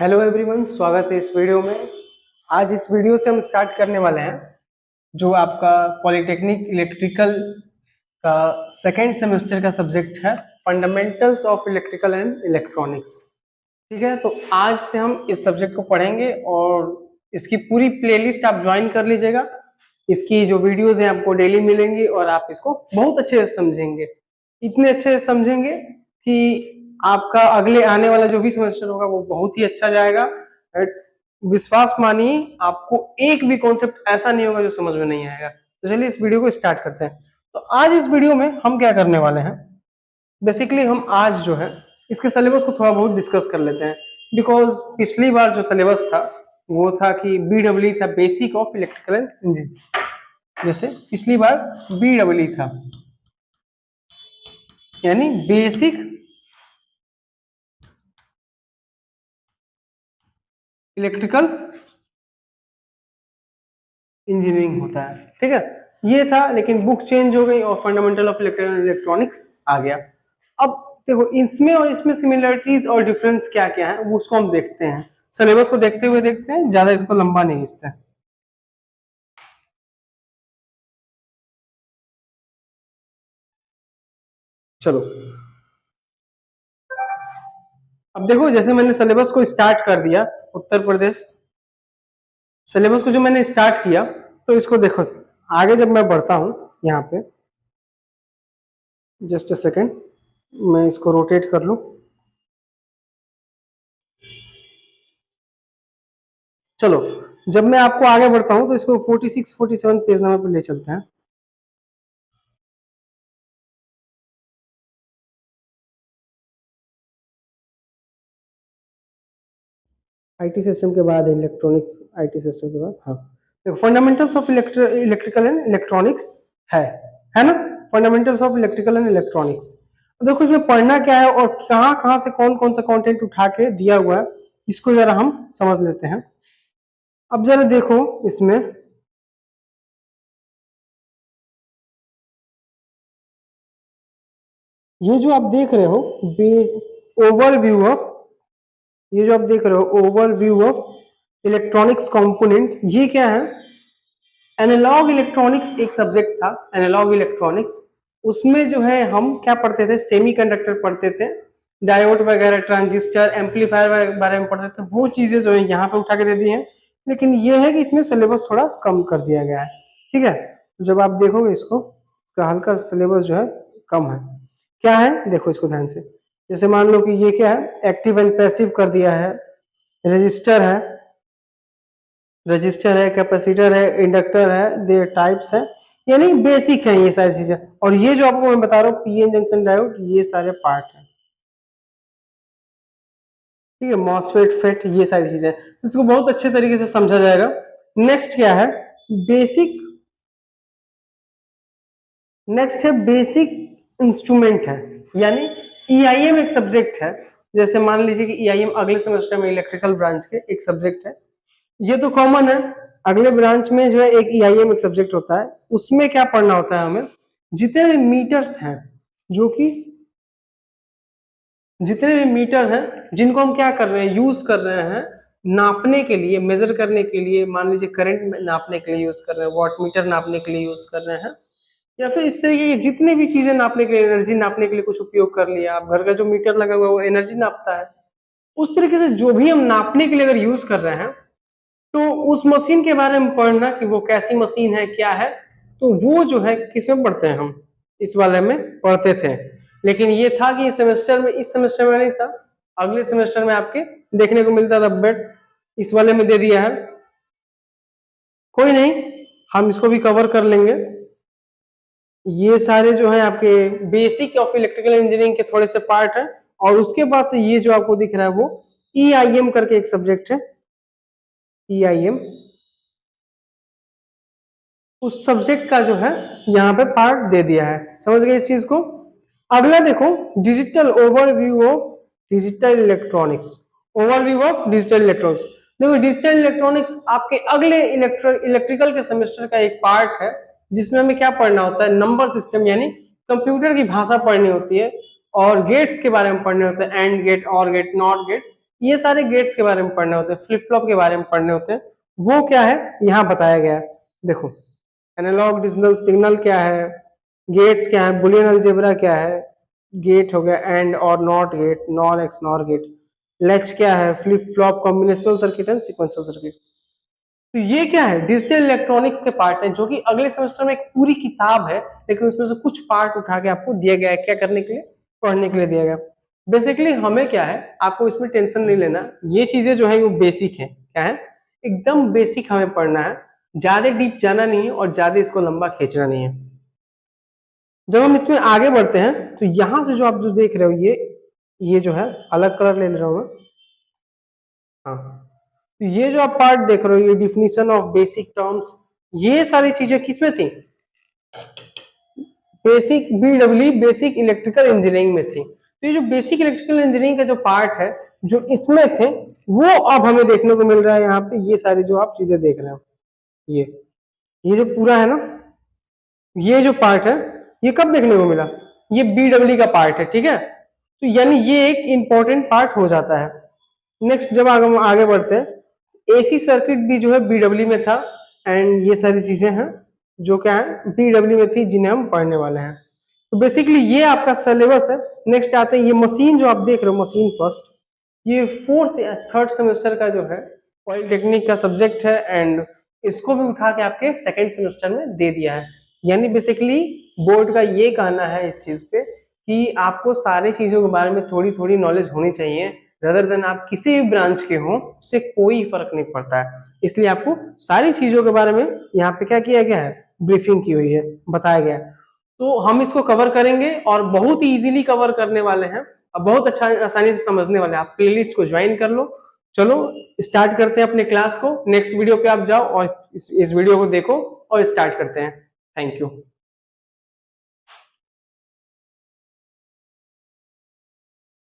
Hello everyone, स्वागत है इस वीडियो में। आज इस वीडियो से हम स्टार्ट करने वाले हैं जो आपका पॉलिटेक्निक इलेक्ट्रिकल का सेकेंड सेमेस्टर का सब्जेक्ट है, fundamentals of electrical and electronics. ठीक है, तो आज से हम इस सब्जेक्ट को पढ़ेंगे और इसकी पूरी प्लेलिस्ट आप ज्वाइन कर लीजिएगा। इसकी जो वीडियोज हैं आपको डेली मिलेंगी और आप इसको बहुत अच्छे से समझेंगे, इतने अच्छे से समझेंगे कि आपका अगले आने वाला जो भी सेमेस्टर होगा वो बहुत ही अच्छा जाएगा। विश्वास मानिए, आपको एक भी कॉन्सेप्ट ऐसा नहीं होगा जो समझ में नहीं आएगा। तो चलिए इस वीडियो को स्टार्ट करते हैं। तो आज इस वीडियो में हम क्या करने वाले हैं, बेसिकली हम आज जो है इसके सिलेबस को थोड़ा बहुत डिस्कस कर लेते हैं। बिकॉज पिछली बार जो सिलेबस था वो था कि BEE था, basic of electrical and engineering. जैसे पिछली बार BEE था, यानी बेसिक इलेक्ट्रिकल इंजीनियरिंग होता है। ठीक है, ये था, लेकिन बुक चेंज हो गई और fundamental of electrical and electronics आ गया। अब देखो इसमें और इसमें सिमिलरिटीज और डिफरेंस क्या क्या है वो उसको हम देखते हैं। सिलेबस को देखते हुए देखते हैं, ज्यादा इसको लंबा नहीं खींचते। चलो, अब देखो जैसे मैंने सिलेबस को स्टार्ट कर दिया, उत्तर प्रदेश सिलेबस को जो मैंने स्टार्ट किया, तो इसको देखो आगे जब मैं बढ़ता हूं यहाँ पे, जस्ट अ सेकेंड मैं इसको रोटेट कर लूं। चलो, जब मैं आपको आगे बढ़ता हूं तो इसको 46 47 पेज नंबर पर ले चलते हैं। आईटी सिस्टम के बाद इलेक्ट्रॉनिक्स, आईटी सिस्टम के बाद, हाँ देखो fundamentals of electrical and electronics है ना। Fundamentals of electrical and electronics, देखो इसमें पढ़ना क्या है और कहाँ कहाँ से कौन कौन सा कंटेंट उठा के दिया हुआ है, इसको जरा हम समझ लेते हैं। अब जरा देखो इसमें, ये जो आप देख रहे हो ओवरव्यू ऑफ, ये जो आप देख रहे हो ओवरव्यू ऑफ इलेक्ट्रॉनिक्स कंपोनेंट, ये क्या है? एनालॉग इलेक्ट्रॉनिक्स एक सब्जेक्ट था, एनालॉग इलेक्ट्रॉनिक्स। उसमें जो है हम क्या पढ़ते थे, सेमीकंडक्टर पढ़ते थे, डायोड वगैरह, ट्रांजिस्टर, एम्पलीफायर बारे में पढ़ते थे। वो चीजें जो है यहाँ पे उठा के दे दी हैं, लेकिन ये है कि इसमें सिलेबस थोड़ा कम कर दिया गया है। ठीक है, तो जब आप देखोगे इसको, इसका हल्का सिलेबस जो है कम है। क्या है देखो इसको ध्यान से, जैसे मान लो कि ये क्या है, एक्टिव एंड पैसिव कर दिया है, रजिस्टर है, रजिस्टर है, कैपेसिटर है, इंडक्टर है, देयर टाइप्स है, यानी बेसिक है ये सारी चीजें। और ये जो आपको मैं बता रहा हूँ पीएन जंक्शन डायोड, ये सारे पार्ट है। ठीक है, मॉसफेट फेट, ये सारी चीजें, इसको बहुत अच्छे तरीके से समझा जाएगा। नेक्स्ट क्या है, बेसिक, नेक्स्ट है बेसिक इंस्ट्रूमेंट है, यानी ईआईएम एक सब्जेक्ट है। जैसे मान लीजिए कि ईआईएम अगले सेमेस्टर में इलेक्ट्रिकल ब्रांच के एक सब्जेक्ट है, ये तो कॉमन है। अगले ब्रांच में जो है एक ईआईएम एक सब्जेक्ट होता है, उसमें क्या पढ़ना होता है हमें, जितने भी मीटर्स हैं, जो कि जितने भी मीटर हैं जिनको हम क्या कर रहे हैं, यूज कर रहे हैं नापने के लिए, मेजर करने के लिए। मान लीजिए करंट नापने के लिए यूज कर रहे हैं, वॉट मीटर नापने के लिए यूज कर रहे हैं, या फिर इस तरीके की जितने भी चीजें नापने के लिए, एनर्जी नापने के लिए कुछ उपयोग कर लिया। आप घर का जो मीटर लगा हुआ है वो एनर्जी नापता है। उस तरीके से जो भी हम नापने के लिए अगर यूज कर रहे हैं, तो उस मशीन के बारे में पढ़ना कि वो कैसी मशीन है, क्या है। तो वो जो है किसमें पढ़ते हैं हम, इस वाले में पढ़ते थे। लेकिन ये था कि सेमेस्टर में, इस सेमेस्टर में नहीं था, अगले सेमेस्टर में आपके देखने को मिलता था, बट इस वाले में दे दिया है। कोई नहीं, हम इसको भी कवर कर लेंगे। ये सारे जो है आपके बेसिक ऑफ इलेक्ट्रिकल इंजीनियरिंग के थोड़े से पार्ट है। और उसके बाद से ये जो आपको दिख रहा है वो ईआईएम करके एक सब्जेक्ट है, ईआईएम, उस सब्जेक्ट का जो है यहाँ पे पार्ट दे दिया है। समझ गए इस चीज को। अगला देखो, digital overview of digital electronics, overview of digital electronics. देखो डिजिटल इलेक्ट्रॉनिक्स आपके अगले इलेक्ट्रिकल के सेमेस्टर का एक पार्ट है, जिसमें हमें क्या पढ़ना होता है, नंबर सिस्टम, यानी कंप्यूटर की भाषा पढ़नी होती है, और गेट्स के बारे में पढ़ने होते हैं, एंड गेट, और गेट, नॉट गेट। ये सारे गेट्स के बारे में पढ़ने होते हैं, फ्लिप फ्लॉप के बारे में पढ़ने होते हैं। वो क्या है यहाँ बताया गया है। देखो एनालॉग डिजिटल सिग्नल क्या है, गेट्स क्या है, बुलियन अलजेब्रा क्या है, गेट हो गया एंड और not gate, nor X nor gate, latch क्या है, flip flop, combinational circuit and sequential circuit. तो ये क्या है, डिजिटल इलेक्ट्रॉनिक्स के पार्ट हैं, जो कि अगले सेमेस्टर में एक पूरी किताब है, लेकिन उसमें से कुछ पार्ट उठा के आपको दिया गया है, क्या करने के लिए, पढ़ने के लिए दिया गया। बेसिकली हमें क्या है, आपको इसमें टेंशन नहीं लेना, ये चीजें जो है वो बेसिक है, क्या है, एकदम बेसिक हमें पढ़ना है, ज्यादा डीप जाना नहीं है और ज्यादा इसको लंबा खींचना नहीं है। जब हम इसमें आगे बढ़ते हैं तो यहां से जो आप जो देख रहे हो ये जो है अलग कलर ले रहा हूं मैं, हाँ, तो ये जो आप पार्ट देख रहे हो, ये डिफिनीशन ऑफ बेसिक टर्म्स, ये सारी चीजें किसमें थी, basic BW basic electrical engineering में थी। तो ये जो बेसिक इलेक्ट्रिकल इंजीनियरिंग का जो पार्ट है जो इसमें थे, वो अब हमें देखने को मिल रहा है यहाँ पे, ये सारी जो आप चीजें देख रहे हो, ये जो पूरा है ना, ये जो पार्ट है, ये कब देखने को मिला, ये बीडब्ल्यू का पार्ट है, ठीक है। तो यानी ये एक इंपॉर्टेंट पार्ट हो जाता है। नेक्स्ट जब आगे बढ़ते हैं, एसी सर्किट भी जो है बीडब्ल्यू में था, एंड ये सारी चीजें हैं जो क्या है बीडब्ल्यू में थी, जिन्हें हम पढ़ने वाले हैं। तो बेसिकली ये आपका सिलेबस है। नेक्स्ट आते हैं, ये मशीन जो आप देख रहे हो, मशीन फर्स्ट, ये फोर्थ या थर्ड सेमेस्टर का जो है पॉलिटेक्निक का सब्जेक्ट है, एंड इसको भी उठा के आपके सेकेंड सेमेस्टर में दे दिया है। यानी बेसिकली बोर्ड का ये कहना है इस चीज पे कि आपको सारी चीजों के बारे में थोड़ी थोड़ी नॉलेज होनी चाहिए, रदर देन आप किसी भी ब्रांच के हो, उससे कोई फर्क नहीं पड़ता है। इसलिए आपको सारी चीजों के बारे में यहाँ पे क्या किया गया है, ब्रीफिंग की हुई है, बताया गया है। तो हम इसको कवर करेंगे और बहुत ही इजीली कवर करने वाले हैं, और बहुत अच्छा आसानी से समझने वाले हैं। आप प्लेलिस्ट को ज्वाइन कर लो। चलो स्टार्ट करते हैं अपने क्लास को। नेक्स्ट वीडियो पे आप जाओ और इस वीडियो को देखो और स्टार्ट करते हैं। Thank you.